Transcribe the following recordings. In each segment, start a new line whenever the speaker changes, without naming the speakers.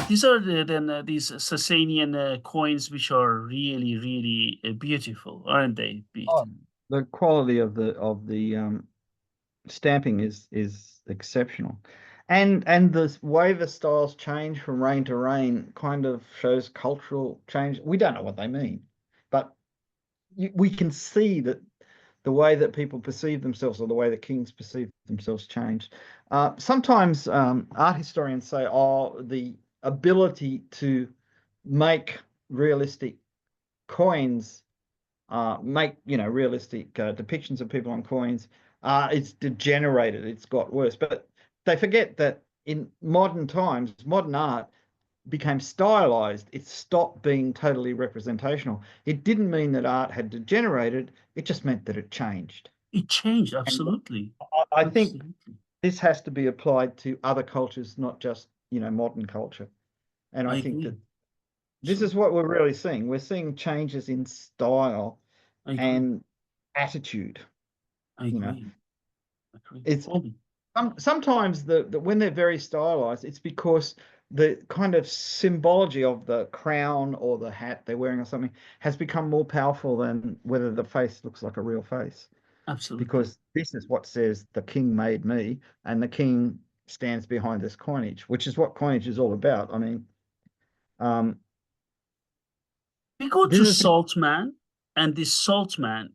These are these Sasanian coins, which are really, really beautiful, aren't they, Pete?
Oh, the quality of the stamping is exceptional, and the way the styles change from reign to reign kind of shows cultural change. We don't know what they mean, but we can see that the way that people perceive themselves or the way that kings perceive themselves changed. Sometimes art historians say, "Oh, the ability to make realistic coins, make realistic depictions of people on coins, it's degenerated. It's got worse." But they forget that in modern times, modern art became stylized. It stopped being totally representational. It didn't mean that art had degenerated. It just meant that it changed.
It changed,
And
absolutely.
I think
Absolutely.
this has to be applied to other cultures, not just modern culture. And I
I
think
agree.
that this is what we're really seeing. We're seeing changes in style
I agree.
and attitude.
I
You know,
agree. I agree.
it's
Totally.
sometimes the when they're very stylized, it's because the kind of symbology of the crown or the hat they're wearing or something has become more powerful than whether the face looks like a real face.
Absolutely.
Because this is what says the king made me, and the king stands behind this coinage, which is what coinage is all about. I mean, um,
We go
this
to
is
Saltman, and this Saltman,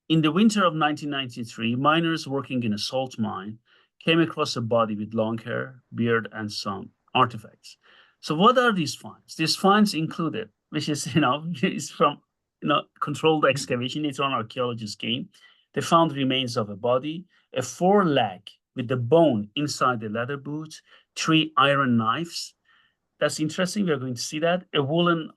in the winter of 1993, miners working in a salt mine came across a body with long hair, beard, and some artifacts. So, what are these finds? These finds included, which is, is from, controlled excavation. It's on archaeologists came. They found remains of a body, a foreleg with the bone inside the leather boot, three iron knives, that's interesting. We are going to see that. A woolen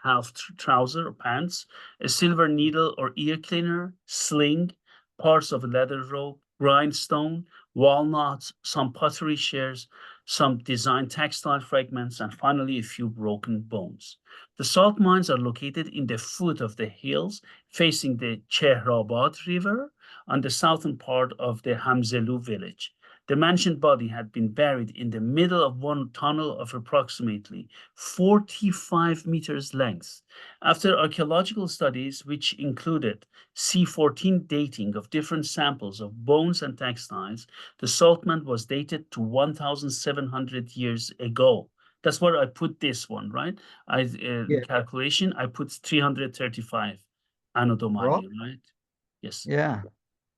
half trouser or pants, a silver needle or ear cleaner, sling, parts of a leather rope, grindstone, walnuts, some pottery shards, some design textile fragments, and finally a few broken bones. The salt mines are located in the foot of the hills facing the Chehrabad River on the southern part of the Hamzelu village. The mentioned body had been buried in the middle of one tunnel of approximately 45 meters length. After archaeological studies, which included C14 dating of different samples of bones and textiles, the saltman was dated to 1,700 years ago. That's where I put this one, right? In
Yeah,
calculation, I put 335 Anno
right.
Domini, right? Yes.
Yeah.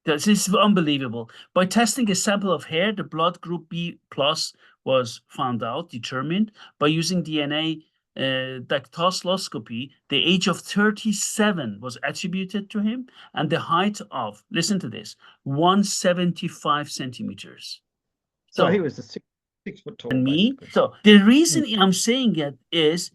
This is unbelievable. By testing a sample of hair, the blood group B plus was found out, determined. By using DNA dactyloscopy, the age of 37 was attributed to him, and the height of, listen to this, 175 centimeters.
So he
So,
was a six foot tall,
and me.
basically.
So, the
Mm.
reason I'm saying it is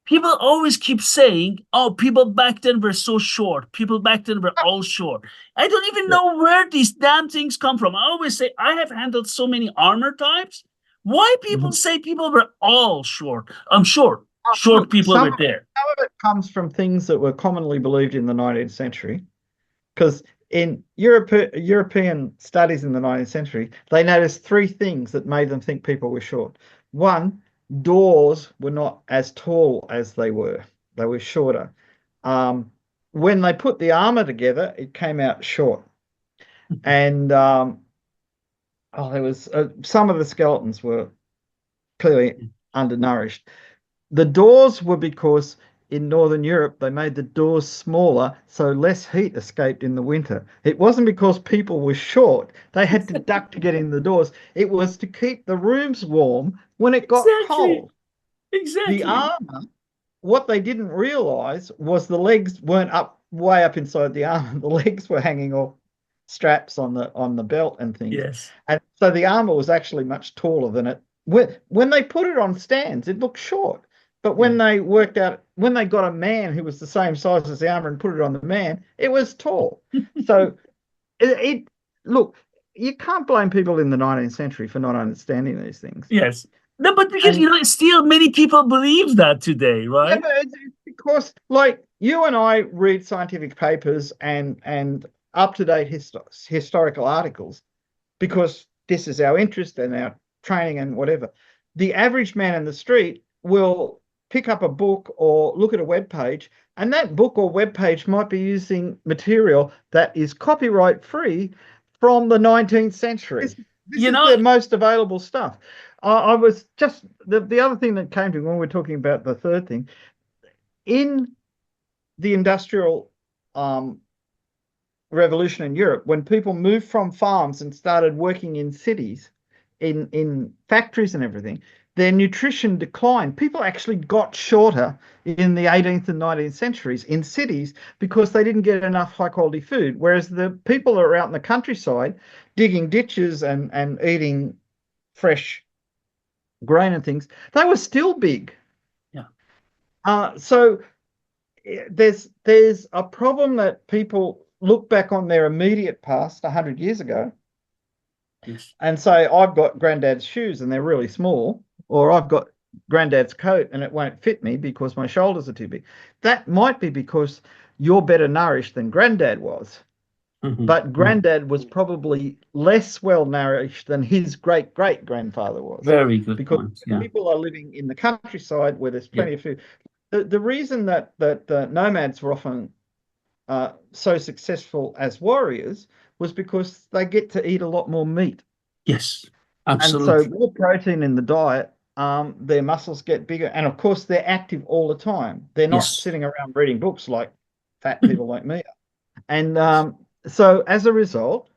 people always keep saying, oh, people back then were so short. People back then were all short. I don't even
Yeah.
know where these damn things come from. I always say, I have handled so many armor types. Why people
Mhm.
say people were all short? I'm sure short
Look,
people were there.
some of it comes from things that were commonly believed in the 19th century. Because in European studies in the 19th century, they noticed three things that made them think people were short. One, doors were not as tall as they were shorter. Um, when they put the armor together, it came out short. And there was some of the skeletons were clearly undernourished. The doors were because in Northern Europe, they made the doors smaller so less heat escaped in the winter. It wasn't because people were short, they had to duck to get in the doors. It was to keep the rooms warm when it got
Exactly.
cold. The
Exactly.
armor, what they didn't realize was the legs weren't up way up inside the armor. The legs were hanging off straps on the belt and things.
Yes.
And so the armor was actually much taller than it. When they put it on stands, it looked short. But when
Yes.
they worked out, when they got a man who was the same size as the armor and put it on the man, it was tall. So it look, you can't blame people in the 19th century for not understanding these things.
Yes. No, but because
And
still many people believe that today,
yeah,
right?
but it's because like you and I read scientific papers and up to date historical articles because this is our interest and our training and whatever. The average man in the street will pick up a book or look at a web page, and that book or web page might be using material that is copyright free from the 19th
This,
century. This
you
is
know,
the most available stuff. I was just the other thing that came to me when we're talking about the third thing in the industrial um, revolution in Europe, when people moved from farms and started working in cities, in factories and everything, their nutrition declined. People actually got shorter in the 18th and 19th centuries in cities because they didn't get enough high quality food. Whereas the people that are out in the countryside digging ditches and eating fresh grain and things, they were still big.
yeah,
So there's a problem that people look back on their immediate past 100 years ago
yes,
and say, I've got granddad's shoes and they're really small, or I've got granddad's coat and it won't fit me because my shoulders are too big. That might be because you're better nourished than granddad was,
hmm,
but granddad was probably less well nourished than his great great grandfather was
very good
because
point. Yeah,
people are living in the countryside where there's
yeah,
plenty of food. The reason that the nomads were often so successful as warriors was because they get to eat a lot more meat.
yes,
And so
absolutely.
more protein in the diet, their muscles get bigger. And of course, they're active all the time. They're not
Yes,
sitting around reading books like fat people like me. And
yes,
so as a result,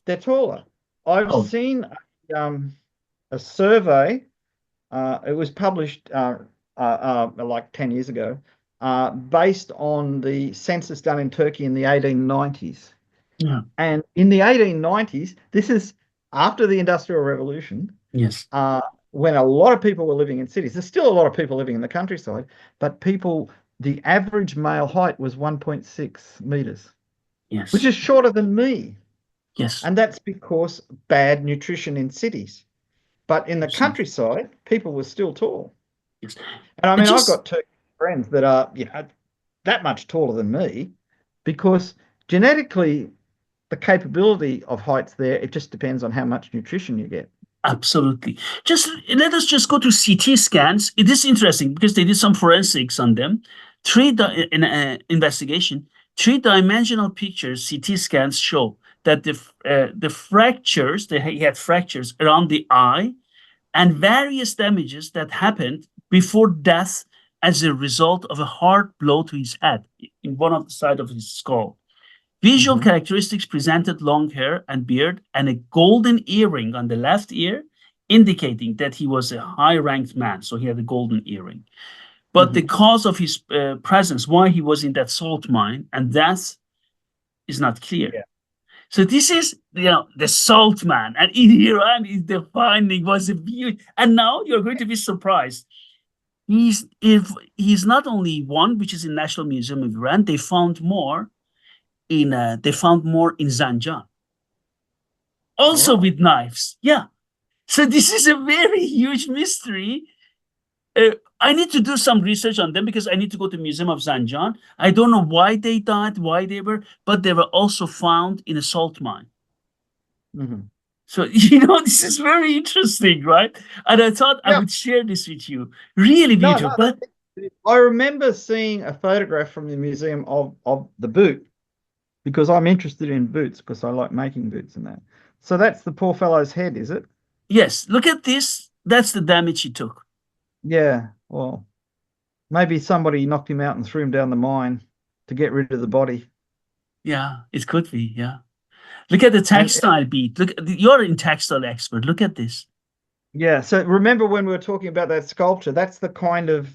they're taller. I've
oh,
seen a survey. It was published like 10 years ago, based on the census done in Turkey in the 1890s.
yeah,
And in the 1890s, this is after the Industrial Revolution,
yes,
uh, when a lot of people were living in cities. There's still a lot of people living in the countryside, but the average male height was 1.6 meters, which
yes,
is shorter than me.
yes,
And that's because bad nutrition in cities. But in the
absolutely,
countryside, people were still tall.
yes.
And I
It
mean, I've
just
got two friends that are, that much taller than me because genetically, the capability of heights there, it just depends on how much nutrition you get.
absolutely. Just let us just go to CT scans. It is interesting because they did some forensics on them. In investigation, three-dimensional pictures, CT scans show that the fractures, he had fractures around the eye and various damages that happened before death as a result of a hard blow to his head in one of the side of his skull. Visual
Hmm.
characteristics presented long hair and beard and a golden earring on the left ear, indicating that he was a high ranked man. So he had a golden earring. But the
Hmm.
cause of his presence, why he was in that salt mine and death, is not clear.
Yeah.
So this is, the salt man, and in Iran, the finding was a beauty. And now you're going to be surprised. If he's not only one, which is in National Museum of Iran, they found more in Zanjan,
All
also
right.
with knives. Yeah. So this is a very huge mystery. I need to do some research on them because I need to go to Museum of Zanjan. I don't know why they died, why they were, but they were also found in a salt mine.
Hmm.
So, this is very interesting, right? And I thought I
Yeah.
would share this with you. Really
No,
beautiful.
no.
But
I remember seeing a photograph from the museum of the boot because I'm interested in boots because I like making boots and that. So that's the poor fellow's head, is it?
yes, look at this. That's the damage he took.
Yeah. Well. Maybe somebody knocked him out and threw him down the mine to get rid of the body.
Yeah, it could be. Yeah. Look at the
And
textile beat. Look, you're a textile expert. Look at this.
yeah, so remember when we were talking about that sculpture, that's the kind of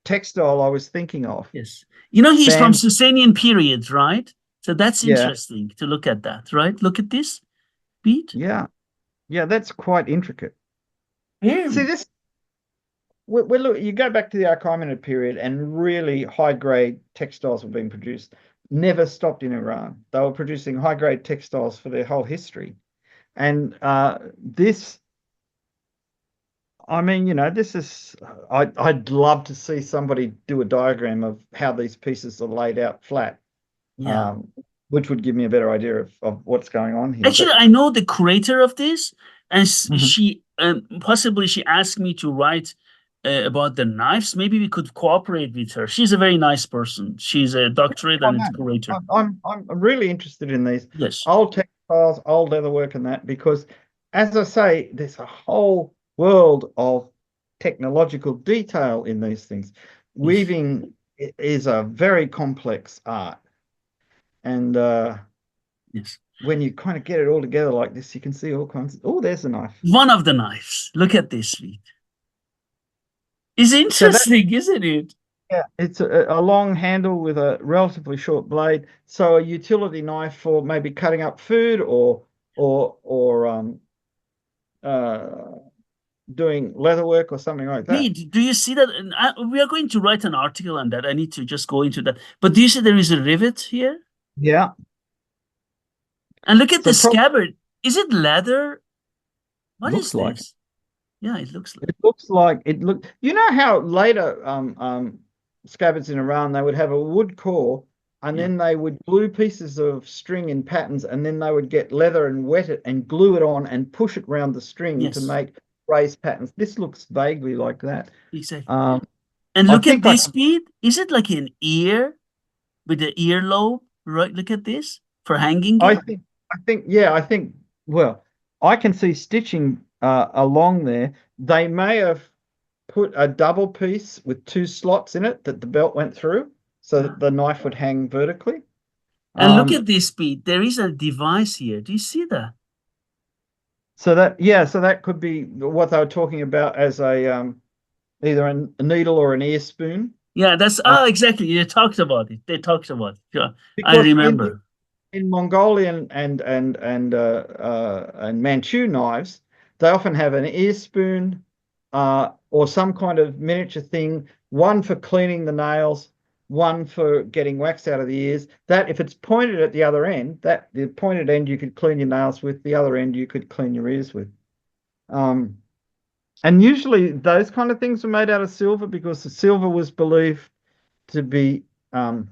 textile I was thinking of.
Yes. You know, he's from
Band,
Sasanian period, right? So that's
yeah,
interesting to look at that, right? Look at this beat.
yeah, yeah, that's quite intricate. See,
Very.
this we look, you go back to the Achaemenid period, and really high grade textiles were being produced. Never stopped in Iran. They were producing high grade textiles for their whole history. And this, I mean, this is, I'd love to see somebody do a diagram of how these pieces are laid out flat,
Yeah.
um, which would give me a better idea of what's going on here.
Actually,
But
I know the curator of this, and
Mhm.
she possibly she asked me to write about the knives. Maybe we could cooperate with her. She's a very nice person. She's a doctorate
I
and a
know.
curator.
I'm really interested in these
Yes.
old textiles, old leatherwork, and that because, as I say, there's a whole world of technological detail in these things.
Yes.
Weaving is a very complex art, and
Yes.
when you kind of get it all together like this, you can see all kinds. Oh, there's a knife.
One of the knives. Look at this feat. It's
So that
interesting, isn't it?
yeah, it's a long handle with a relatively short blade. So a utility knife for maybe cutting up food or uh, doing leather work or something like that.
Pete, do you see that? And we are going to write an article on that. I need to just go into that. But do you see there is a rivet here?
Yeah.
And look at the
So probably
scabbard. Is it leather? What is
looks like it.
this? Yeah, it looks like.
It looks like it look. You know how later scabbards in Iran they would have a wood core and
Yeah.
then they would glue pieces of string in patterns and then they would get leather and wet it and glue it on and push it around the string to
Yes,
make raised patterns. This looks vaguely like that.
exactly.
Um,
And
I
look at
think I
this,
can,
Pete. Is it like an ear with the earlobe? Right. Look at this for hanging
I
it.
think, yeah, I think, well, I can see stitching along there. They may have put a double piece with two slots in it that the belt went through so
Yeah.
that the knife would hang vertically.
And look
Um,
at this, Pete. There is a device here. Do you see that?
so that, yeah, so that could be what they were talking about as a either a needle or an ear spoon.
Yeah, that's
Uh,
exactly. They talked about it. They talked about it. Yeah, I
because
remember.
in Mongolian and Manchu knives, they often have an ear spoon or some kind of miniature thing, one for cleaning the nails, one for getting wax out of the ears. That if it's pointed at the other end, that the pointed end you could clean your nails with, the other end you could clean your ears with. Um, and usually those kind of things were made out of silver because the silver was believed to be um,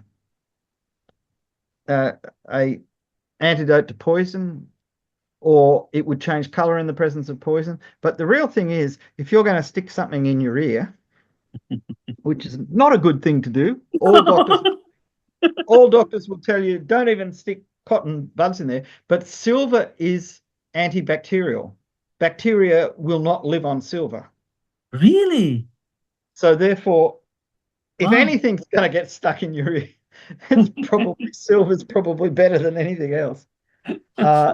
a antidote to poison, or it would change color in the presence of poison. But the real thing is, if you're going to stick something in your ear, which is not a good thing to do, all doctors will tell you don't even stick cotton buds in there. But silver is antibacterial. Bacteria will not live on silver.
Really?
So therefore, if
Wow.
anything's going to get stuck in your ear, it's probably silver's probably better than anything else. Yeah,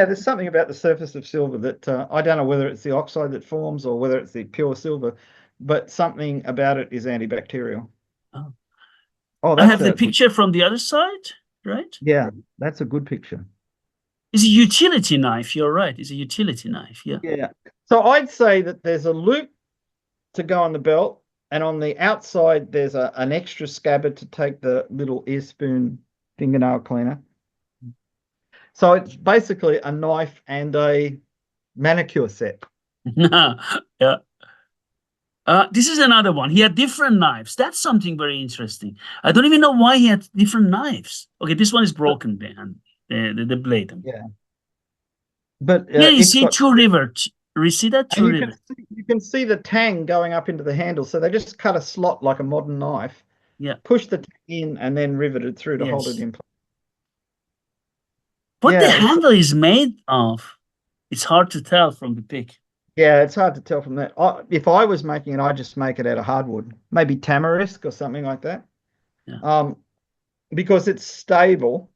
there's something about the surface of silver that I don't know whether it's the oxide that forms or whether it's the pure silver, but something about it is antibacterial.
Oh.
Oh,
I
that's
have the
a good,
picture from the other side, right?
yeah, that's a good picture.
It's a utility knife. You're right. It's a utility knife. Yeah.
Yeah. So I'd say that there's a loop to go on the belt, and on the outside there's an extra scabbard to take the little ear spoon fingernail cleaner. So it's basically a knife and a manicure set.
Yeah. This is another one. He had different knives. That's something very interesting. I don't even know why he had different knives. Okay, this one is broken, the blade.
Yeah. But
Here you
it's
see
got
two rivets. You see that?
and
Two rivets.
you can see the tang going up into the handle. So they just cut a slot like a modern knife,
Yeah.
push the tang in, and then rivet it through to hold it
Yes.
in place.
What the
Yeah, it's
handle is made of, it's hard to tell from the pic.
Yeah, it's hard to tell from that. If I was making it, I'd just make it out of hardwood, maybe tamarisk or something like that.
Yeah.
Um, because it's stable.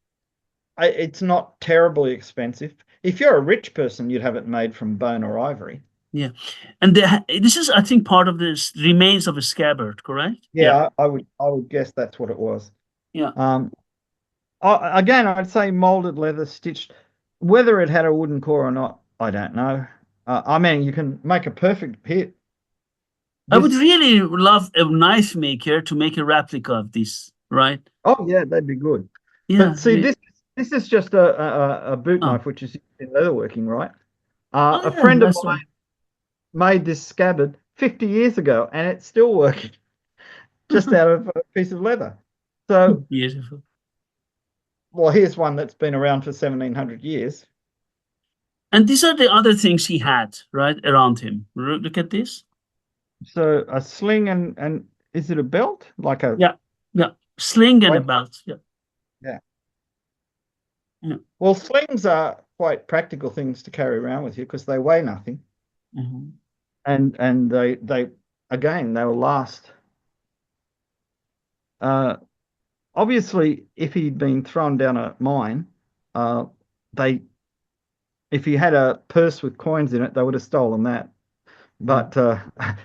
It's not terribly expensive. If you're a rich person, you'd have it made from bone or ivory.
Yeah. And this is, I think, part of this remains of a scabbard, correct? Yeah.
Yeah, I would guess that's what it was.
Yeah.
Um, again, I'd say molded leather stitched. Whether it had a wooden core or not, I don't know. I mean, you can make a perfect hit.
I would
This,
really love a knife maker to make a replica of this, right?
oh yeah, that'd be good. But
Yeah.
see, this is just a boot
Oh,
knife, which is in leatherworking, right?
oh
A
yeah,
friend of
that's
mine
right.
made this scabbard 50 years ago, and it's still working, just out of a piece of leather. So,
Beautiful.
well, here's one that's been around for 1700 years.
And these are the other things he had, right, around him. Look at this.
So a sling and is it a belt? Like a
Yeah. Yeah. Sling and a
weight?
belt. Yeah.
Yeah.
Yeah.
Well, slings are quite practical things to carry around with you because they weigh nothing,
Mhm.
and they again they'll last. Uh, Obviously, if he'd been thrown down a mine, uh, they if he had a purse with coins in it, they would have stolen that.
Yeah.
But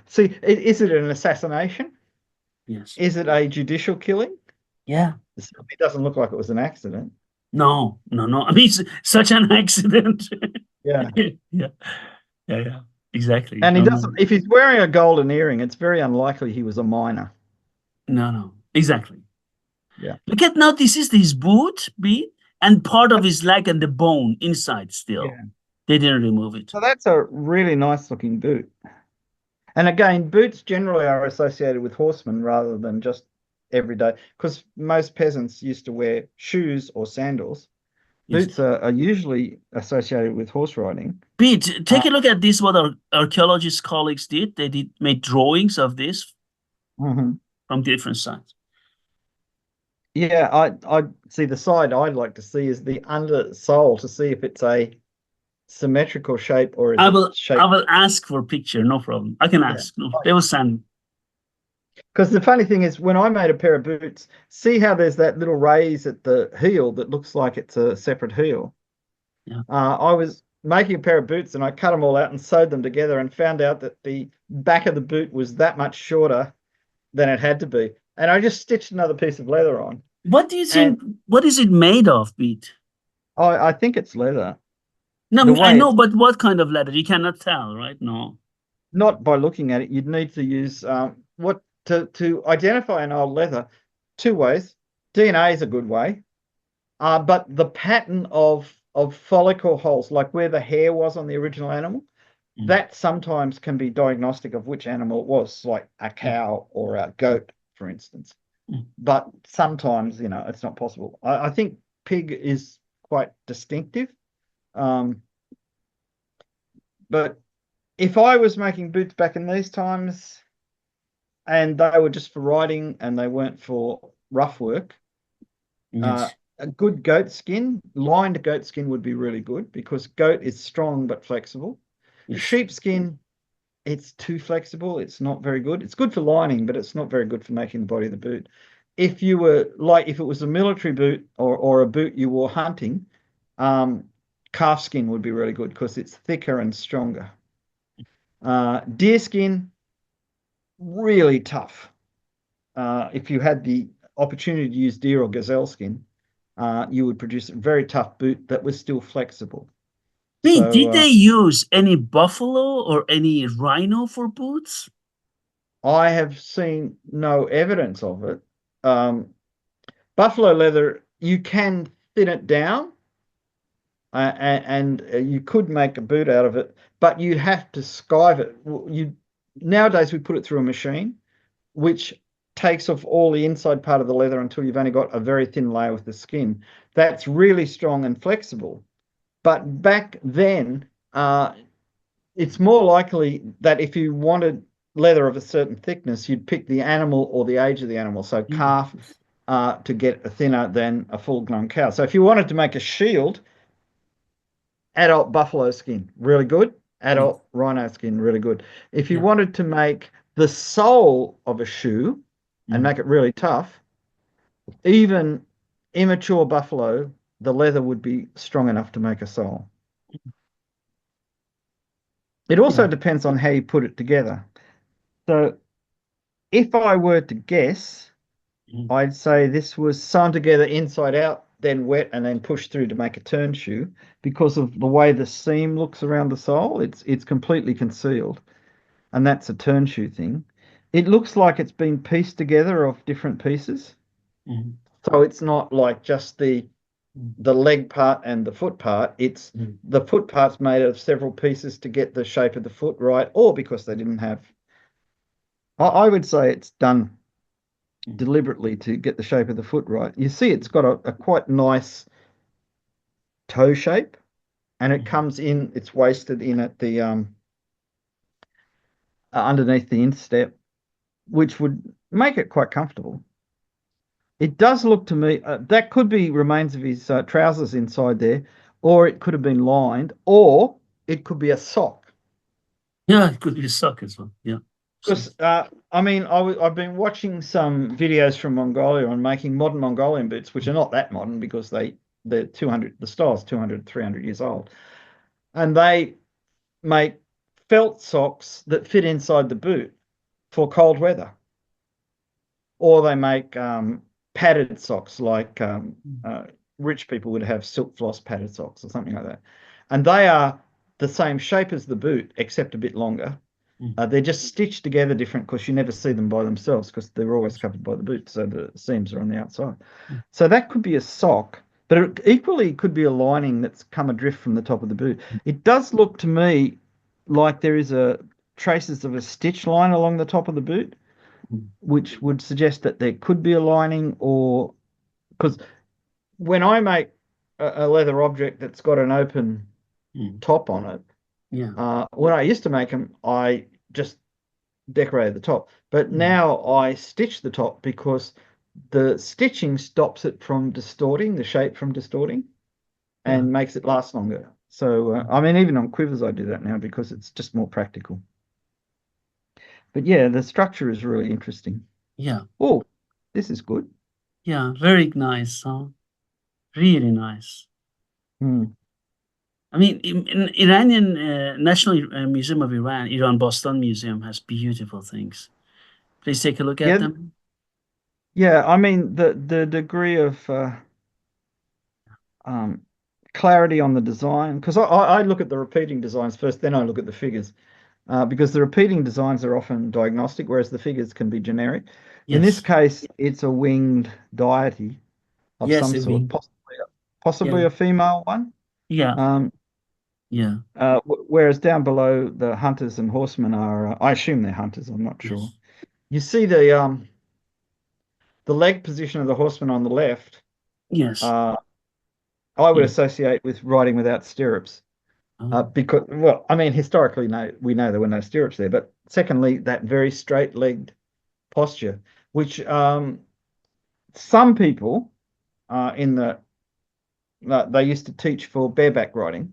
see, is it an assassination?
Yes.
Is it a judicial killing?
Yeah.
It doesn't look like it was an accident.
No, no, no. I mean, it's such an accident.
Yeah.
Yeah. Yeah. Yeah. Exactly.
And he
No,
doesn't,
no,
if he's wearing a golden earring, it's very unlikely he was a miner.
no, no. Exactly.
Yeah.
Look at now, this is his boot, B, and part of his leg and the bone inside still.
Yeah.
They didn't remove it.
So that's a really nice looking boot. And again, boots generally are associated with horsemen rather than just everyday, because most peasants used to wear shoes or sandals.
Yes.
Boots are usually associated with horse riding.
Pete,
Uh,
take a look at this, what our archaeologist colleagues did. They did made drawings of this
mhm.
from different sides.
Yeah, I see the side I'd like to see is the undersole to see if it's a symmetrical shape or is
I
it
will I
shaped?
will ask for a picture, no problem. I can
Yeah.
ask. No, they will send.
Because the funny thing is, when I made a pair of boots, see how there's that little raise at the heel that looks like it's a separate heel.
Yeah.
I was making a pair of boots and I cut them all out and sewed them together and found out that the back of the boot was that much shorter than it had to be. And I just stitched another piece of leather on.
What do you
And
think? What is it made of, Pete?
I think it's leather.
No,
The
I
way
know,
it's
but what kind of leather? You cannot tell, right? No.
not by looking at it, you'd need to use what to identify an old leather two ways. DNA is a good way. But the pattern of follicle holes, like where the hair was on the original animal,
Mm,
that sometimes can be diagnostic of which animal it was, like a
mm,
cow or a goat, for instance.
mm.
But sometimes, it's not possible. I think pig is quite distinctive. Um, but if I was making boots back in these times and they were just for riding and they weren't for rough work, Uh,
Yes.
a good goat skin, lined goat skin would be really good because goat is strong but flexible.
Yes.
Sheep skin, it's too flexible. It's not very good. It's good for lining, but it's not very good for making the body of the boot. If it was a military boot or a boot you wore hunting, um, calf skin would be really good because it's thicker and stronger. Deer skin, really tough. If you had the opportunity to use deer or gazelle skin, you would produce a very tough boot that was still flexible.
Pete,
So
did they use any buffalo or any rhino for boots?
I have seen no evidence of it. Um, Buffalo leather, you can thin it down, and you could make a boot out of it, but you have to skive it. You Nowadays we put it through a machine, which takes off all the inside part of the leather until you've only got a very thin layer with the skin. That's really strong and flexible. But back then, it's more likely that if you wanted leather of a certain thickness, you'd pick the animal or the age of the animal. So calf
Yes.
to get a thinner than a full-grown cow. So if you wanted to make a shield, adult buffalo skin, really good.
Yes.
adult rhino skin, really good. If you
Yeah.
wanted to make the sole of a shoe and
Mm.
make it really tough, even immature buffalo, the leather would be strong enough to make a sole. It also
Yeah.
depends on how you put it together. So if I were to guess,
Mm.
I'd say this was sewn together inside out, then wet, and then pushed through to make a turn shoe because of the way the seam looks around the sole. It's completely concealed, and that's a turn shoe thing. It looks like it's been pieced together of different pieces.
Mm.
So it's not like just
Mm.
the leg part and the foot part. It's
Mm.
the foot part's made of several pieces to get the shape of the foot right, or because they didn't have. I would say it's done
Mm.
deliberately to get the shape of the foot right. You see, it's got a quite nice toe shape, and it
Mm.
comes in. It's wasted in at the underneath the instep, which would make it quite comfortable. It does look to me that could be remains of his trousers inside there, or it could have been lined, or it could be a sock.
Yeah, it could be a sock as well. Yeah. So,
Because I mean, I've been watching some videos from Mongolia on making modern Mongolian boots, which are not that modern because they're 200, the style's 200, 300 years old, and they make felt socks that fit inside the boot for cold weather, or they make padded socks like
mm.
uh, rich people would have silk floss padded socks or something like that, and they are the same shape as the boot except a bit longer.
Mm.
They're just stitched together different because you never see them by themselves because they're always covered by the boot, so the seams are on the outside.
Mm.
So that could be a sock, but it equally could be a lining that's come adrift from the top of the boot. It does look to me like there is a traces of a stitch line along the top of the boot,
Mm.
which would suggest that there could be a lining, or because when I make a leather object that's got an open
Mm.
top on it,
Yeah.
when I used to make them, I just decorated the top. But
Mm.
now I stitch the top because the stitching stops it from distorting, the shape from distorting,
Yeah.
and makes it last longer. So,
Mm.
I mean, even on quivers, I do that now because it's just more practical. But yeah, the structure is really interesting.
Yeah.
Oh, this is good.
Yeah. Very nice. Huh? Really nice.
Hmm.
I mean, in Iranian National Museum of Iran, Iran Bastan Museum has beautiful things. Please take a look at
Yeah,
them.
yeah. I mean, the degree of um, clarity on the design, because I look at the repeating designs first, then I look at the figures. Because the repeating designs are often diagnostic, whereas the figures can be generic. In this
Yes.
case, it's a winged deity of
Yes,
some
I
sort,
mean,
possibly
yeah.
a female one.
Yeah.
Um,
Yeah.
whereas down below, the hunters and horsemen are, I assume they're hunters, I'm not sure.
Yes.
You see the leg position of the horseman on the left,
Yes.
uh, I would
Yeah.
associate with riding without stirrups.
Um,
Because, well, I mean, historically, no, we know there were no stirrups there, but secondly, that very straight-legged posture, which some people in they used to teach for bareback riding,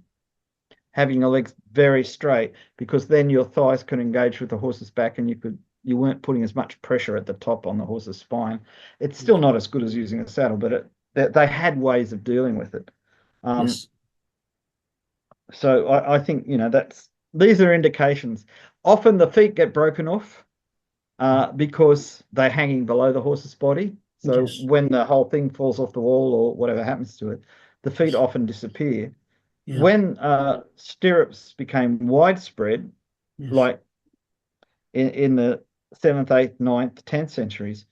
having your legs very straight because then your thighs could engage with the horse's back and you weren't putting as much pressure at the top on the horse's spine. It's still not as good as using a saddle, but they had ways of dealing with it. Um,
yes.
so I think these are indications. Often the feet get broken off because they're hanging below the horse's body. So
Yes.
when the whole thing falls off the wall or whatever happens to it, the feet
Yes.
often disappear.
Yeah.
When stirrups became widespread,
Yes.
like in the 7th, 8th, 9th, 10th centuries,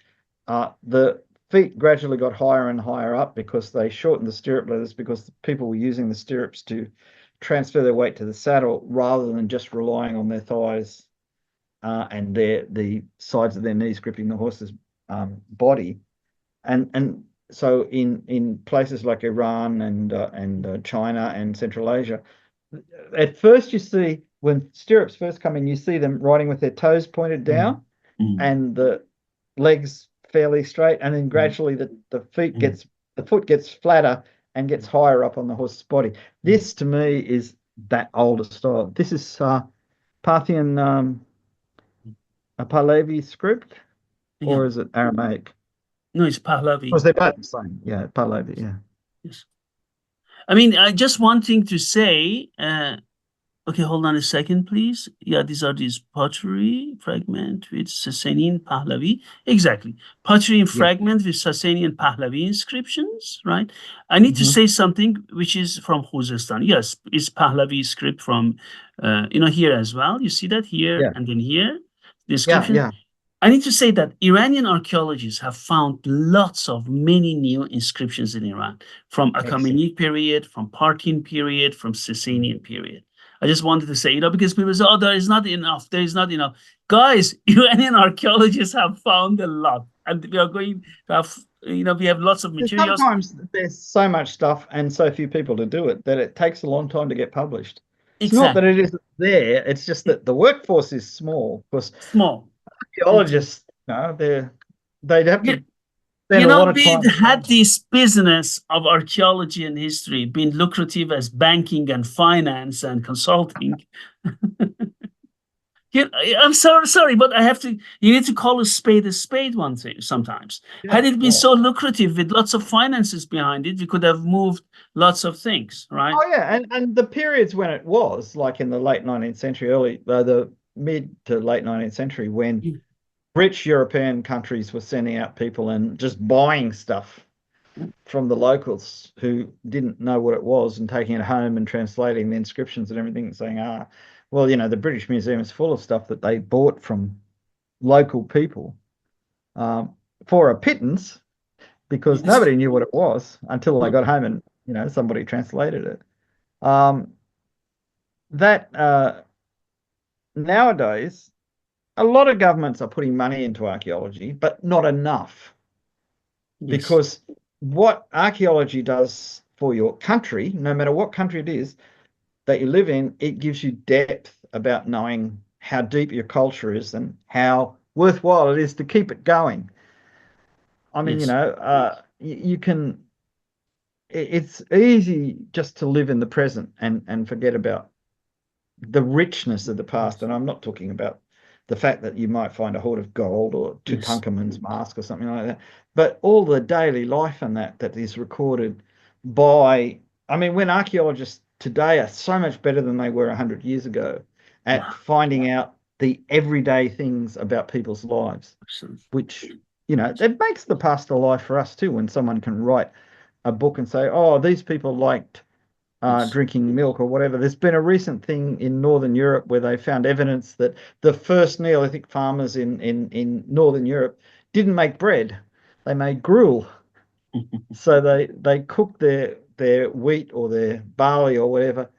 the feet gradually got higher and higher up because they shortened the stirrup leathers because people were using the stirrups to transfer their weight to the saddle rather than just relying on their thighs and the sides of their knees gripping the horse's body. And so in places like Iran and China and Central Asia, at first you see when stirrups first come in, you see them riding with their toes pointed
Mm.
down
Mm.
and the legs fairly straight, and then
Mm.
gradually
Mm.
the foot gets flatter and gets higher up on the horse's body.
Mm.
This to me is that older style. This is Parthian a Pahlavi script,
Yeah.
or is it Aramaic?
No, it's
Because
Pahlavi.
they're both the same. Yeah, Pahlavi. Yeah.
Yes. I mean, I just one thing to say. Okay, hold on a second, please. Yeah, these pottery fragment with Sasanian Pahlavi. Exactly. Pottery and
Yeah.
fragment with Sasanian Pahlavi inscriptions, right? I need to
Hmm.
say something which is from Khuzestan. Yes, it's Pahlavi script from, here as well. You see that here
Yeah.
and then here, the
Yeah.
inscription.
Yeah.
I need to say that Iranian archaeologists have found lots of many new inscriptions in Iran from
Excellent.
Achaemenid period, from Parthian period, from Sasanian period. I just wanted to say, because people say, oh, there is not enough, there is not enough. Guys, Iranian archaeologists have found a lot, and we are going to have, we have lots of
There's
materials.
sometimes there's so much stuff and so few people to do it that it takes a long time to get published. It's not that
Exactly.
it isn't there, it's just
It's
that the workforce is small because
small. Exactly.
archaeologists, they'd have
You,
to spend a lot of
we
time.
had this business of archaeology and history being lucrative as banking and finance and consulting. I'm sorry, but I have to. You need to call a spade one thing sometimes.
Yeah,
Had it been
yeah.
so lucrative with lots of finances behind it, we could have moved lots of things, right?
Oh yeah, and the periods when it was like in the late 19th century, early the mid to late 19th century, when
Yeah,
rich European countries were sending out people and just buying stuff from the locals who didn't know what it was and taking it home and translating the inscriptions and everything and saying, well, the British Museum is full of stuff that they bought from local people um, for a pittance because
yes,
nobody knew what it was until they
no,
got home and, somebody translated it. Um, that Nowadays, a lot of governments are putting money into archaeology, but not enough
yes,
because what archaeology does for your country, no matter what country it is that you live in, it gives you depth about knowing how deep your culture is and how worthwhile it is to keep it going. I mean,
yes,
you can, it's easy just to live in the present and forget about the richness of the past.
yes,
And I'm not talking about the fact that you might find a hoard of gold or
yes,
Tutankhamun's mask or something like that, but all the daily life and that is recorded by, I mean, when archaeologists today are so much better than they were 100 years ago at
yeah,
finding out the everyday things about people's lives,
absolutely.
which, it makes the past alive for us too when someone can write a book and say, oh, these people liked
Yes.
drinking milk or whatever. There's been a recent thing in Northern Europe where they found evidence that the first Neolithic farmers in Northern Europe didn't make bread; they made gruel. So they cooked their wheat or their barley or whatever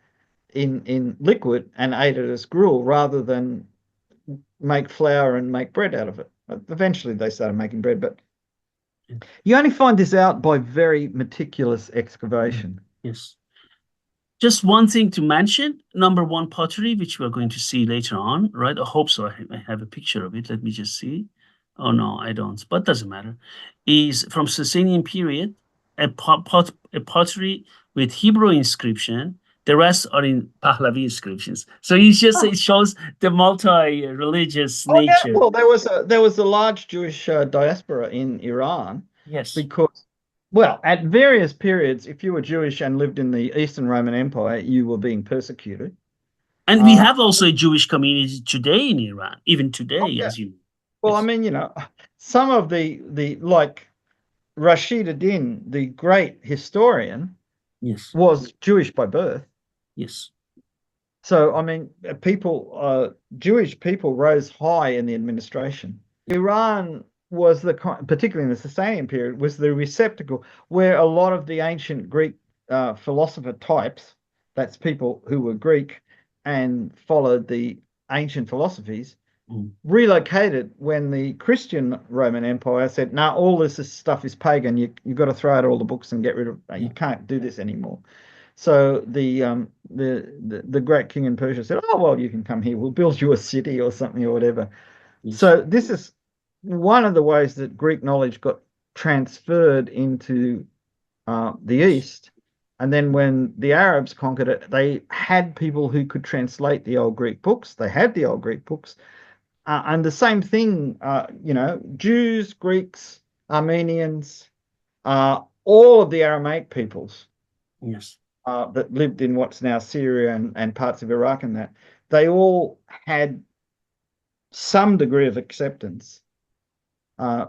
in liquid and ate it as gruel rather than make flour and make bread out of it. Eventually, they started making bread, but you only find this out by very meticulous excavation.
Yes. Just one thing to mention, number one pottery, which we're going to see later on, right? I hope so. I have a picture of it. Let me just see. Oh no, I don't, but doesn't matter. Is from Sasanian period, a pottery with Hebrew inscription. The rest are in Pahlavi inscriptions. So it shows the multi-religious
Oh yeah,
nature.
well there was a large Jewish diaspora in Iran
Yes.
because, well, at various periods, if you were Jewish and lived in the Eastern Roman Empire, you were being persecuted.
And we
Uh,
have also a Jewish community today in Iran, even
oh
today,
yeah,
as you know.
well, I
Yes.
mean, some of the like Rashid ad-Din, the great historian,
Yes.
was Jewish by birth.
Yes.
So, I mean, Jewish people rose high in the administration. Iran was particularly in the Sasanian period, was the receptacle where a lot of the ancient Greek philosopher types, that's people who were Greek and followed the ancient philosophies,
Mm.
relocated when the Christian Roman Empire said, "No, all this stuff is pagan. You've got to throw out all the books and get rid of. You
Yeah.
can't do this anymore." So the great king in Persia said, "Oh well, you can come here. We'll build you a city or something or whatever."
Yes.
So this is one of the ways that Greek knowledge got transferred into the
Yes.
East. And then when the Arabs conquered it, they had people who could translate the old Greek books. They had the old Greek books. And the same thing, Jews, Greeks, Armenians, all of the Aramaic peoples
Yes.
that lived in what's now Syria and parts of Iraq and that, they all had some degree of acceptance uh,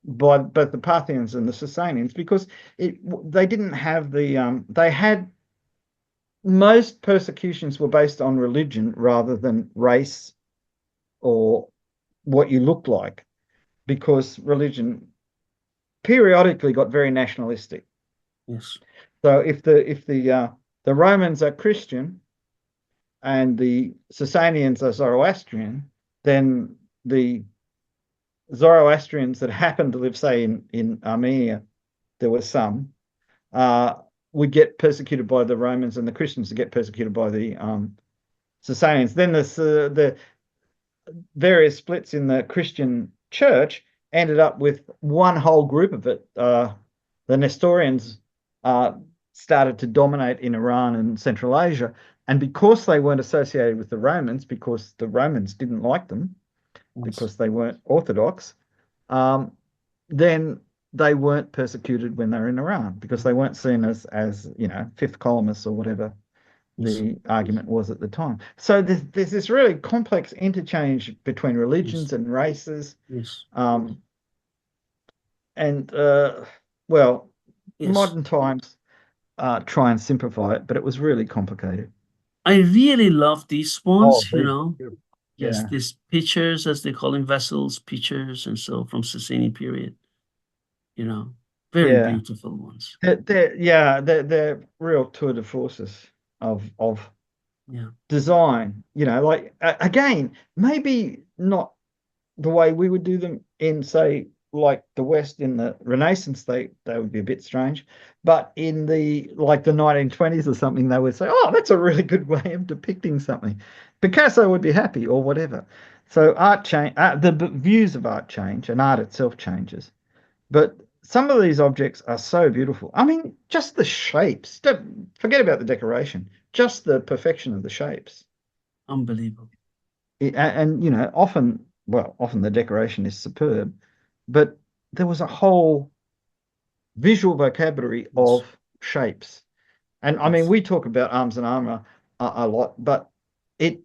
by both the Parthians and the Sasanians because they didn't have they had most persecutions were based on religion rather than race or what you looked like because religion periodically got very nationalistic.
Yes.
So if the Romans are Christian and the Sasanians are Zoroastrian, then the Zoroastrians that happened to live, say, in Armenia, there were some, uh, would get persecuted by the Romans, and the Christians would get persecuted by the Sasanians. Then the various splits in the Christian church ended up with one whole group of it. The Nestorians uh, started to dominate in Iran and Central Asia. And because they weren't associated with the Romans, because the Romans didn't like them,
Yes.
because they weren't Orthodox, um, then they weren't persecuted when they were in Iran because they weren't seen as fifth columnists or whatever
Yes.
the argument was at the time. So there's this really complex interchange between
Yes.
religions and races,
Yes.
um, and well,
Yes.
modern times try and simplify it, but it was really complicated.
I really love these
Oh,
ones, you
these
know.
are
Yes,
yeah,
these pictures, as they call them, vessels, pictures, and so from Sasanian period, you know, very
yeah,
beautiful ones.
they're real tour de forces of
Yeah.
design. Like again, maybe not the way we would do them in, say, like the West in the Renaissance, they would be a bit strange. But in the 1920s or something, they would say, "Oh, that's a really good way of depicting something." Picasso would be happy or whatever. So art change, the views of art change, and art itself changes. But some of these objects are so beautiful. I mean, just the shapes. Don't forget about the decoration. Just the perfection of the shapes.
Unbelievable.
And often the decoration is superb, but there was a whole visual vocabulary
Yes.
of shapes. And I mean,
Yes.
we talk about arms and armor a lot, but it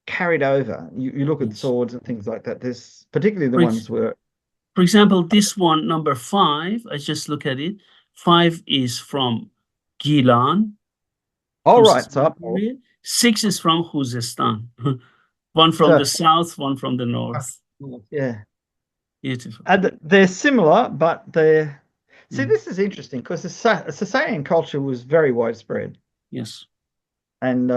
carried over. You look at
Yes.
swords and things like that. There's particularly the
For,
ones
ex-
where,
for example, this one, number five, I just look at it. Five is from Gilan,
all
from
right, so
Sasanian
up north.
period. Six is from Khuzestan. One from the
So
south, one from the
up
north.
north, yeah.
Beautiful.
And they're similar, but they're see,
Mm.
this is interesting because the Sasanian culture was very widespread.
Yes.
And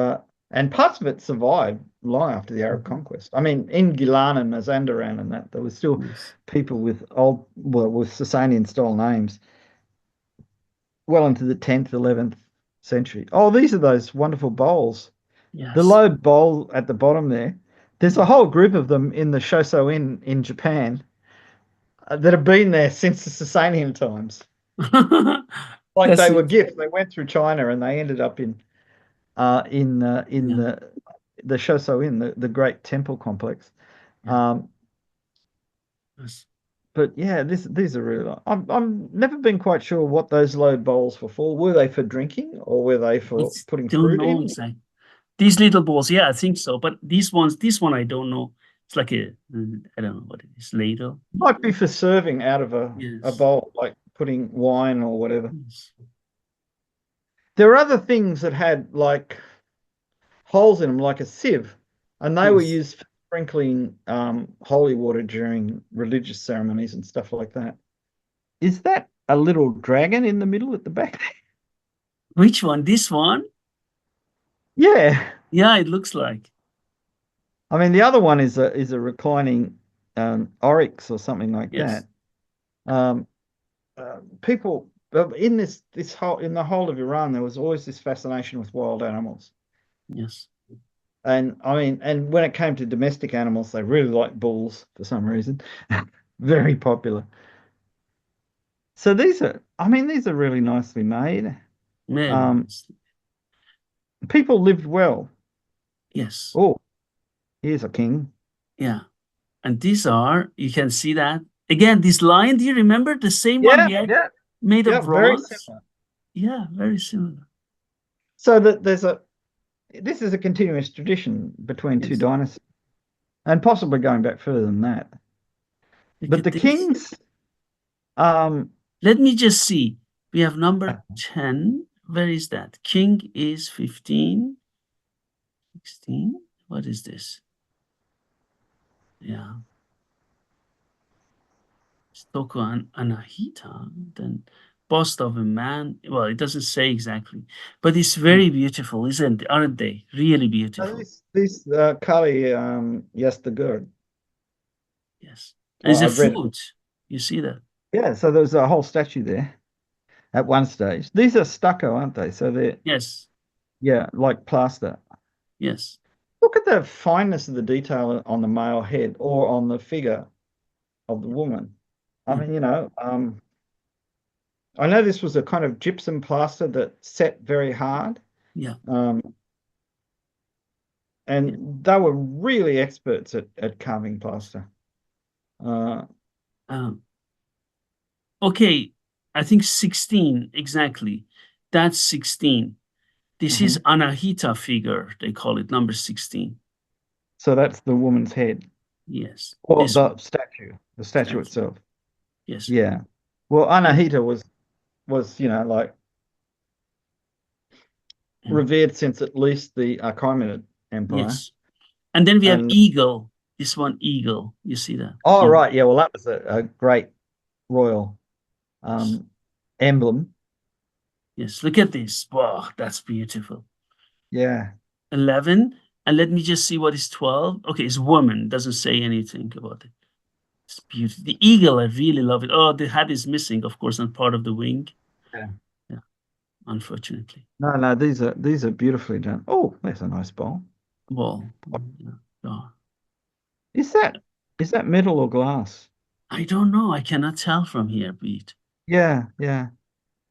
parts of it survived long after the Arab
Mhm.
conquest. I mean, in Gilan and Mazandaran and that, there was still
Yes.
people with Sasanian style names well into the 10th, 11th century. Oh, these are those wonderful bowls. The
Yes.
low bowl at the bottom there. There's a
Mm.
whole group of them in the Shoso Inn in Japan that have been there since the Sasanian times. Like
That's
they were
it.
gifts. They went through China and they ended up in
Yeah.
the Shoso Inn, the great temple complex.
Yeah.
Um,
Yes.
but yeah, these are really. I'm never been quite sure what those low bowls were for. Were they for drinking or were they
I
for putting
don't
fruit
know
in?
exactly. These little balls, yeah, I think so. But these ones, this one, I don't know. It's like I don't know what it is, ladle.
Might be for serving out of a
Yes.
bowl, like putting wine or whatever.
Yes.
There are other things that had like holes in them, like a sieve, and they were
Yes.
used for sprinkling holy water during religious ceremonies and stuff like that. Is that a little dragon in the middle at the back?
Which one? This one?
Yeah.
Yeah, it looks like.
I mean, the other one is a reclining oryx or something like
Yes.
that. Um, People in this whole in the whole of Iran, there was always this fascination with wild animals,
Yes.
and I mean, and when it came to domestic animals, they really liked bulls for some reason. Very popular. So these are, I mean, these are really nicely made.
Very
Um,
nice.
people lived well.
Yes.
Oh, here's a king.
Yeah. And these are, you can see that. Again, this lion, do you remember the same one
Yeah,
we had
yeah,
made
yeah,
of
very
bronze?
similar.
Yeah, very similar.
So that there's a this is a continuous tradition between two
Yes.
dynasties, and possibly going back further than that.
Look
But
at
the
this.
kings, um,
Let me just see. We have number 10. Where is that? King is 15, 16. What is this? Yeah. Stoko and Anahita. Then bust of a man. Well, it doesn't say exactly, but it's very beautiful, isn't it? Aren't they? Really beautiful.
this Kali Yastagur.
Yes. And
Well,
it's a
I've read it.
foot. You see that?
Yeah, so there's a whole statue there at one stage. These are stucco, aren't they? So they're,
Yes.
yeah, like plaster.
Yes.
Look at the fineness of the detail on the male head or on the figure of the woman. I
Yeah.
mean, I know this was a kind of gypsum plaster that set very hard.
Yeah.
Um,
Yeah.
and they were really experts at carving plaster. Uh,
Um, okay. I think 16 exactly. That's 16. This is
mhm.
Anahita figure, they call it number 16.
So that's the woman's head,
Yes,
or
this
the statue
statue.
itself.
Yes.
Yeah. Well,
And
Anahita was like revered since at least the Achaemenid Empire.
yes. And then we have
And
eagle. This one, eagle. You see that?
oh,
Eagle.
right, yeah. Well, that was a great royal um, emblem.
Yes. Look at this. Wow, that's beautiful.
Yeah.
11. And let me just see what is 12. Okay, it's woman. Doesn't say anything about it. It's beautiful. The eagle, I really love it. Oh, the hat is missing, of course, and part of the wing.
Yeah.
Yeah, unfortunately.
No, no, these are beautifully done. Oh, there's a nice bowl.
Well, yeah. Oh,
Is that is that metal or glass?
I don't know. I cannot tell from here, Pete.
Yeah, yeah.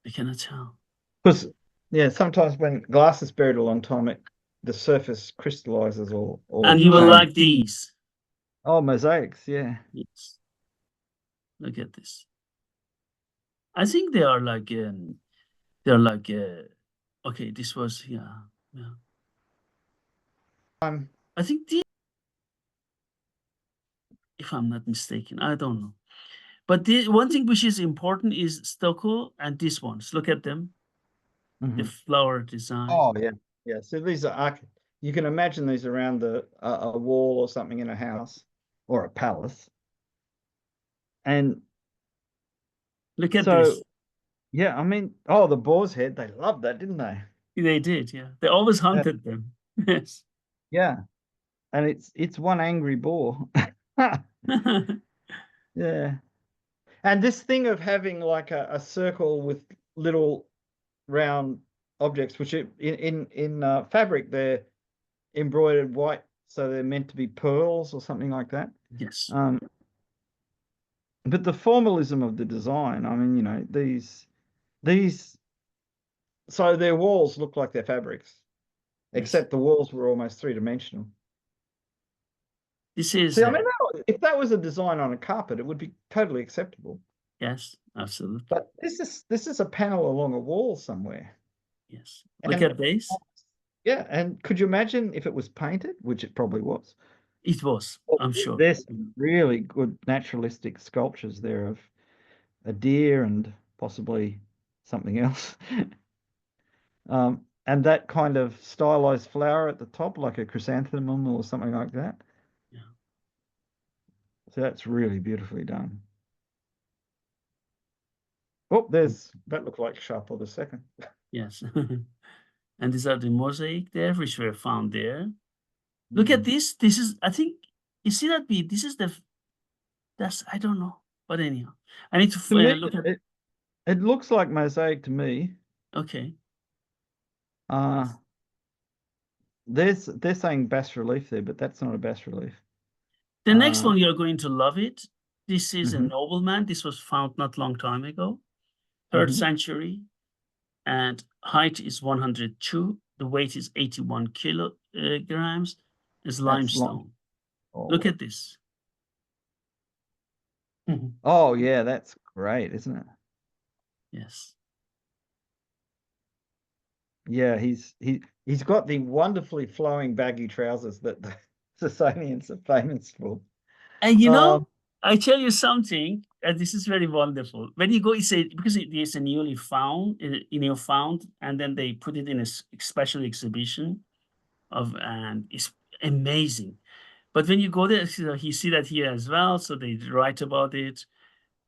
I cannot tell.
Because yeah, sometimes when glass is buried a long time, the surface crystallizes or
And you will
changes.
like these.
Oh, mosaics, yeah.
Yes. Look at this. I think they're like okay, this was yeah, yeah.
Um,
I think the if I'm not mistaken, I don't know. But the one thing which is important is stucco and these ones. Look at them, the
mhm.
flower design.
Oh, yeah, yeah. So these are you can imagine these around a wall or something in a house or a palace. And
Look at
so
this.
yeah, I mean, oh, the boar's head, they loved that, didn't they?
They did, yeah. They always
Yeah,
hunted them. Yes.
yeah. And it's one angry boar. Yeah. And this thing of having like a circle with little round objects, which in fabric they're embroidered white, so they're meant to be pearls or something like that.
Yes.
Um, but the formalism of the design, I mean, these, so their walls look like their fabrics,
Yes.
except the walls were almost three-dimensional.
This is
See, I mean, if that was a design on a carpet, it would be totally acceptable.
yes, absolutely.
But this is a panel along a wall somewhere.
Yes. Look
And
at this.
yeah, and could you imagine if it was painted, which it probably was?
It was,
Well,
I'm sure.
there's some really good naturalistic sculptures there of a deer and possibly something else. And that kind of stylized flower at the top, like a chrysanthemum or something like that.
Yeah.
So that's really beautifully done. Oh, there's that looked like Sharple the second.
Yes. And these are the mosaic there, which were found there. Look at
Mm.
this. This is, I think, you see that bead? This is that's, I don't know. But anyhow, I need to
To me,
look at,
it looks like mosaic to me.
okay.
Uh, they're saying bas relief there, but that's not a bas relief.
The next
Uh,
one, you're going to love it. This is a
mhm,
nobleman. This was found not long time ago, third
mhm.
century. and height is 102. The weight is 81 kilograms. Is
That's long.
limestone. Look
Oh,
at this. Mhm.
oh yeah, that's great, isn't it?
Yes.
Yeah, he's got the wonderfully flowing baggy trousers that the Sasanians are famous for.
And
Um,
I tell you something, and this is very wonderful. When you go, it's a because it is a newly found, found, and then they put it in a special exhibition of, and it's amazing. But when you go there, you see that here as well, so they write about it.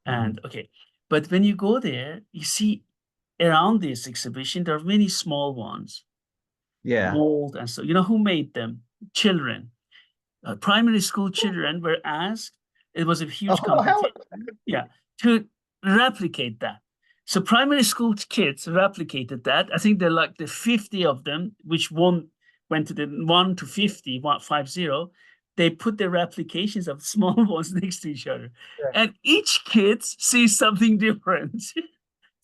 And
mhm.
okay, but when you go there, you see around this exhibition, there are many small ones,
Yeah.
mold and so. You know who made them? Children. Primary school children were asked. It was a huge
Oh, how
competition. Yeah, to replicate that. So primary school kids replicated that. I think they're like the 50 of them, which one went to the 1 to 50, 150. They put the replications of small ones next to each other.
yeah.
And each kid sees something different.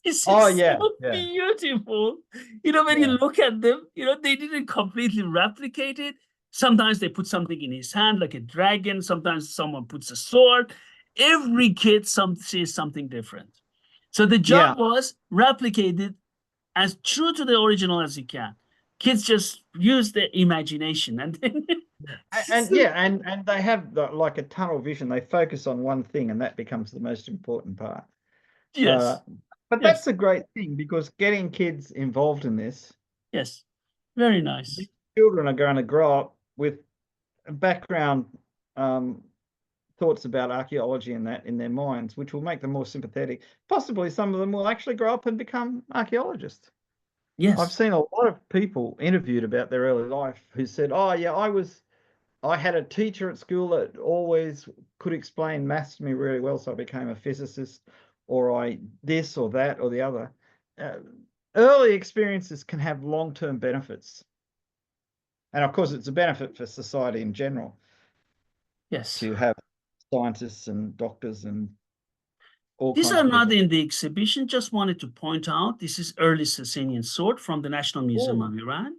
This
Oh
is
yeah,
so
yeah,
beautiful. When you
yeah,
look at them, they didn't completely replicate it. Sometimes they put something in his hand, like a dragon. Sometimes someone puts a sword. Every kid sees something different. So the job
yeah.
was replicate it as true to the original as you can. Kids just use their imagination, and then
And yeah, and they have like a tunnel vision. They focus on one thing, and that becomes the most important part. Uh,
yes,
but that's
yes,
a great thing because getting kids involved in this,
yes, very
these
nice.
children are going to grow up with a background um, thoughts about archaeology and that in their minds, which will make them more sympathetic. Possibly some of them will actually grow up and become archaeologists. I've
Yes,
seen a lot of people interviewed about their early life who said, "Oh yeah, I had a teacher at school that always could explain maths to me really well, so I became a physicist, or I this or that or the other." Uh, Early experiences can have long-term benefits, and of course, it's a benefit for society in general
yes.
to have scientists and doctors and all
These
kinds
are
of
not
people.
in the exhibition. Just wanted to point out this is early Sasanian sword from the National Museum
Oh,
of Iran.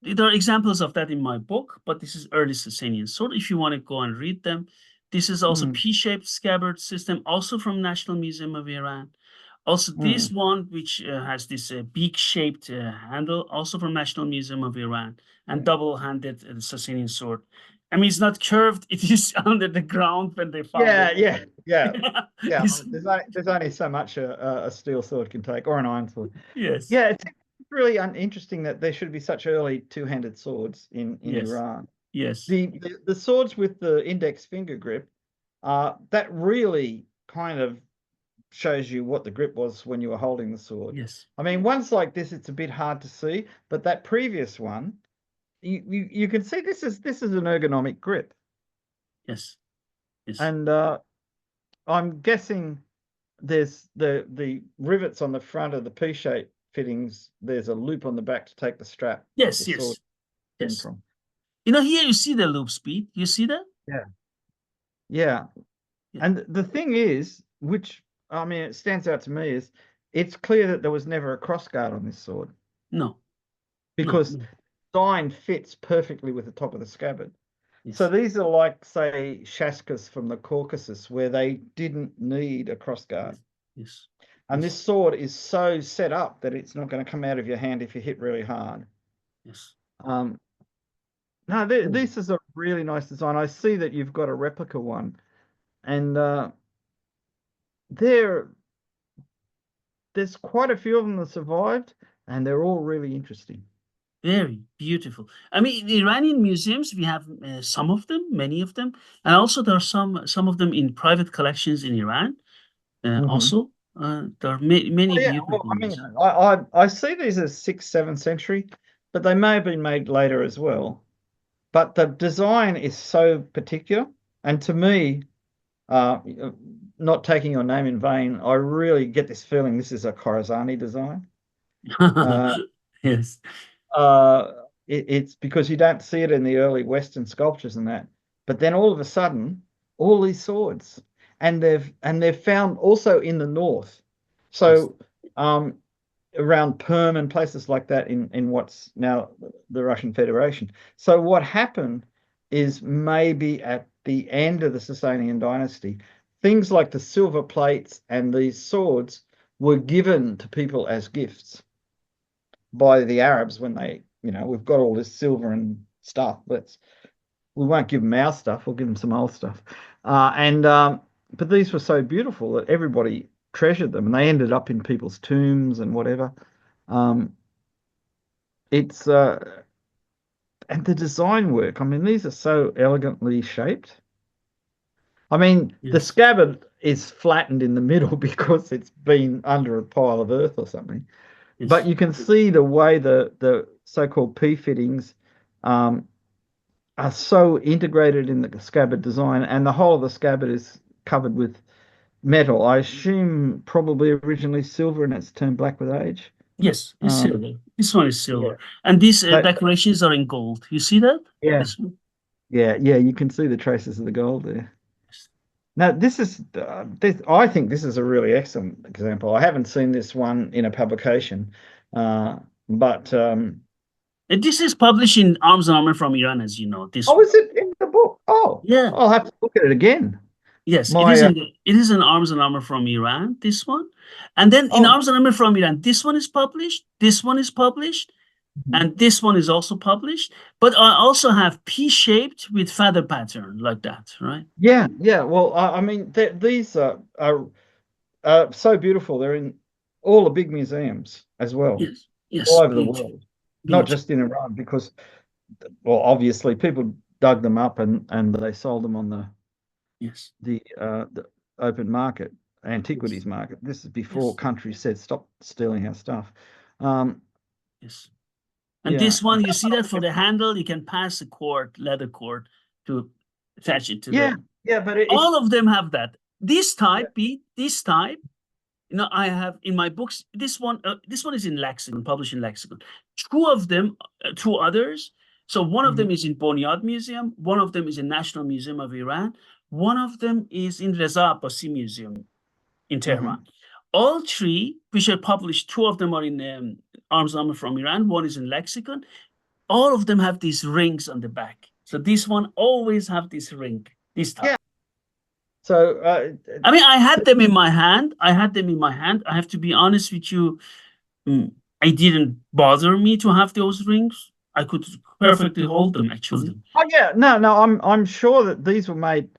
There are examples of that in my book, but this is early Sasanian sword. If you want to go and read them, this is also
mm,
P-shaped scabbard system, also from National Museum of Iran. Also, this
mm,
one, which has this beak-shaped handle, also from National Museum of Iran, and
yeah.
double-handed Sasanian sword. I mean, it's not curved; it is under the ground when they found
Yeah,
it.
yeah, yeah, yeah.
It's-
There's only so much a steel sword can take, or an iron sword.
yes,
Yeah, it's really interesting that there should be such early two-handed swords in
yes,
Iran.
yes,
The swords with the index finger grip, that really kind of shows you what the grip was when you were holding the sword.
yes,
I mean, ones like this, it's a bit hard to see, but that previous one, you can see this is an ergonomic grip,
yes, yes.
and I'm guessing there's the rivets on the front of the P-shape fittings. There's a loop on the back to take the strap of the
Yes,
sword
yes,
in
yes.
from.
Here you see the loop speed. You see that?
Yeah. Yeah.
Yeah.
And the thing is, which I mean, it stands out to me, is it's clear that there was never a crossguard on this sword
No, no,
because
no.
design fits perfectly with the top of the scabbard. So
Yes,
these are like, say, Shaskas from the Caucasus, where they didn't need a crossguard.
yes, yes,
And this
yes,
sword is so set up that it's not going to come out of your hand if you hit really hard.
yes.
Um, no,
Mm.
this is a really nice design. I see that you've got a replica one, and there, there's quite a few of them that survived, and they're all really interesting.
Very beautiful. I mean, in Iranian museums, we have some of them, many of them, and also there are some of them in private collections in Iran.
Hmm.
Also, there are many
Oh, yeah,
beautiful
well, I mean,
ones.
I see these as 6th, 7th century, but they may have been made later as well. But the design is so particular, and to me, uh, not taking your name in vain, I really get this feeling this is a Khorazani design. Uh,
Yes,
it's because you don't see it in the early Western sculptures and that, but then all of a sudden, all these swords, and they've found also in the north.
yes,
So, um, around Perm and places like that in what's now the Russian Federation. So what happened is maybe at the end of the Sasanian dynasty, things like the silver plates and these swords were given to people as gifts by the Arabs when they, we've got all this silver and stuff. We won't give them our stuff. We'll give them some old stuff. And but these were so beautiful that everybody treasured them, and they ended up in people's tombs and whatever. Um, it's and the design work. I mean, these are so elegantly shaped. I mean, the
Yes.
scabbard is flattened in the middle because it's been under a pile of earth or something. But
Yes.
you can see the way the so-called P fittings um, are so integrated in the scabbard design, and the whole of the scabbard is covered with metal. I assume probably originally silver, and it's turned black with age.
Yes, it's
Um,
silver. This one is
yeah,
silver. And these
but
decorations are in gold. You see that?
yeah,
This one?
yeah, you can see the traces of the gold there.
Yes.
Now, I think this is a really excellent example. I haven't seen this one in a publication, uh, but
And this is published in Arms and Armor from Iran, as you know. This
oh,
one.
is it in the book? Oh,
Yeah.
I'll have to look at it again.
Yes, it is
My
in Arms and Armor from Iran, this one. And then in
oh,
Arms and Armor from Iran, this one is published, this one is published,
mhm.
and this one is also published. But I also have P-shaped with feather pattern like that, right?
Yeah, yeah. Well, I mean, these are so beautiful. They're in all the big museums as well,
Yes,
all
yes,
over the
beautiful,
world, not
beautiful.
just in Iran, because well, obviously people dug them up and they sold them on
Yes,
the open market,
yes,
antiquities market. This is before
yes,
countries said stop stealing our stuff. Um,
yes. And
yeah,
this one, you see that for the handle, you can pass a cord, leather cord, to attach it to
yeah,
the.
yeah, but
All of them have that. This
yeah.
type, this type. I have in my books. This one is in Lexicon, published in Lexicon. Two of them, two others. So one of them
Mhm,
is in Bonyad Museum. One of them is in National Museum of Iran. One of them is in Reza Abbasi Museum in Tehran.
mhm.
All three, which are published, two of them are in Arms Armor from Iran. One is in Lexicon. All of them have these rings on the back. So this one always have this ring, this type.
Yeah. So
I mean, I had them in my hand. I had them in my hand. I have to be honest with you. Mm, it didn't bother me to have those rings. I could perfectly hold them, actually.
oh yeah, no, I'm sure that these were made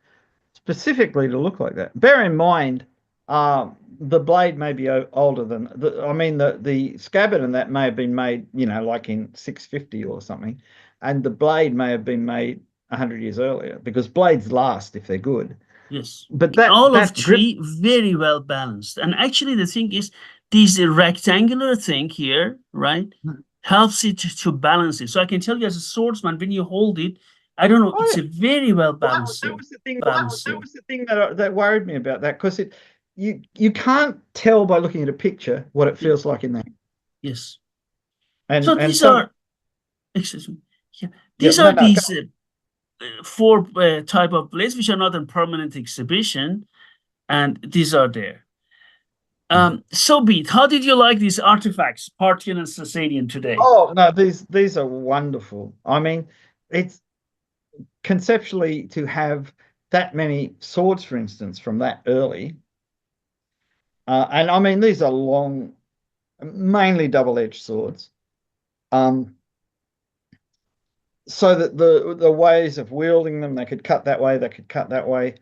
specifically to look like that. Bear in mind, the blade may be older than I mean, the scabbard and that may have been made, like in 650 or something, and the blade may have been made 100 years earlier because blades last if they're good.
Yes.
But that
All of
that grip,
three very well balanced. And actually, the thing is, this rectangular thing here, right, helps it to balance it. So I can tell you as a swordsman, when you hold it, I don't know,
oh
it's
yeah,
a very well
well,
balanced
that
sword.
was the thing.
Balanced
That
sword.
was the thing that worried me about that because you can't tell by looking at a picture what it
Yeah.
feels like in there.
Yes. So
And
these
some
are, excuse me. Yeah,
yeah,
these
no,
are
no, go
these four type of blades which are not in permanent exhibition, and these are there.
on.
So Beat, how did you like these artifacts, Parthian and Sasanian today?
Oh no, these are wonderful. I mean, it's conceptually to have that many swords, for instance, from that early, and I mean these are long, mainly double-edged swords. Um, so that the ways of wielding them, they could cut that way, they could cut that way.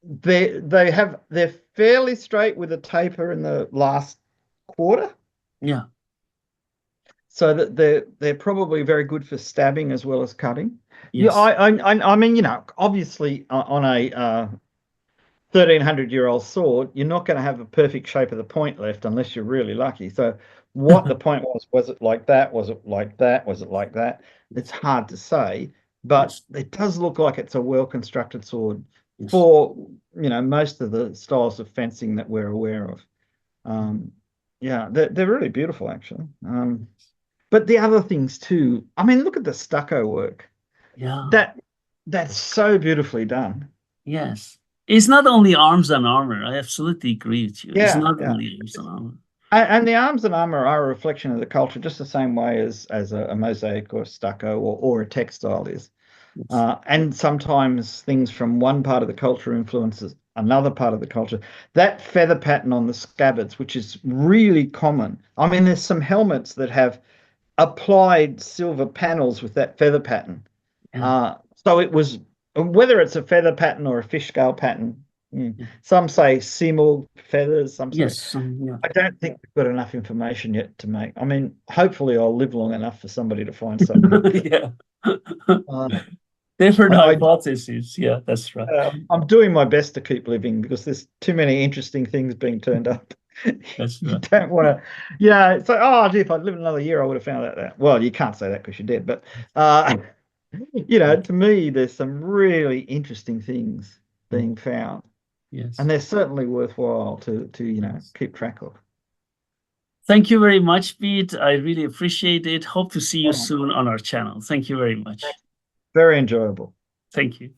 They're fairly straight with a taper in the last quarter.
Yeah.
So that they're probably very good for stabbing as well as cutting. Yeah,
Yes.
I mean, obviously on a 1,300-year-old sword, you're not going to have a perfect shape of the point left unless you're really lucky. So what the point was it like that? Was it like that? Was it like that? It's hard to say, but
Yes.
it does look like it's a well-constructed sword
Yes.
for, most of the styles of fencing that we're aware of. Um, yeah, they're really beautiful actually. But the other things too, I mean, look at the stucco work.
Yeah.
That that's so beautifully done.
Yes. It's not only arms and armor. I absolutely agree with you. It's
Yeah,
not
yeah.
only arms and armor.
And the arms and armor are a reflection of the culture, just the same way as a mosaic or a stucco or a textile is.
Yes.
And sometimes things from one part of the culture influences another part of the culture. That feather pattern on the scabbards, which is really common. I mean, there's some helmets that have applied silver panels with that feather pattern.
Yeah.
So it was, whether it's a feather pattern or a fish scale pattern,
Yeah.
some say simul feathers, some say.
Yes. Yeah.
I don't think we've got enough information yet to make. I mean, hopefully I'll live long enough for somebody to find something.
Yeah.
Uh,
Different
I,
hypotheses. Yeah, that's right.
I'm doing my best to keep living because there's too many interesting things being turned up.
That's
You
right.
don't want to, yeah. So, oh, gee, if I'd lived another year, I would have found out that. Well, you can't say that because you're dead, but to me, there's some really interesting things being found, and
Yes.
they're certainly worthwhile to
Yes.
keep track of.
Thank you very much, Pete. I really appreciate it. Hope to see you
Oh,
soon on our channel. Thank you very much.
very enjoyable.
Thank you.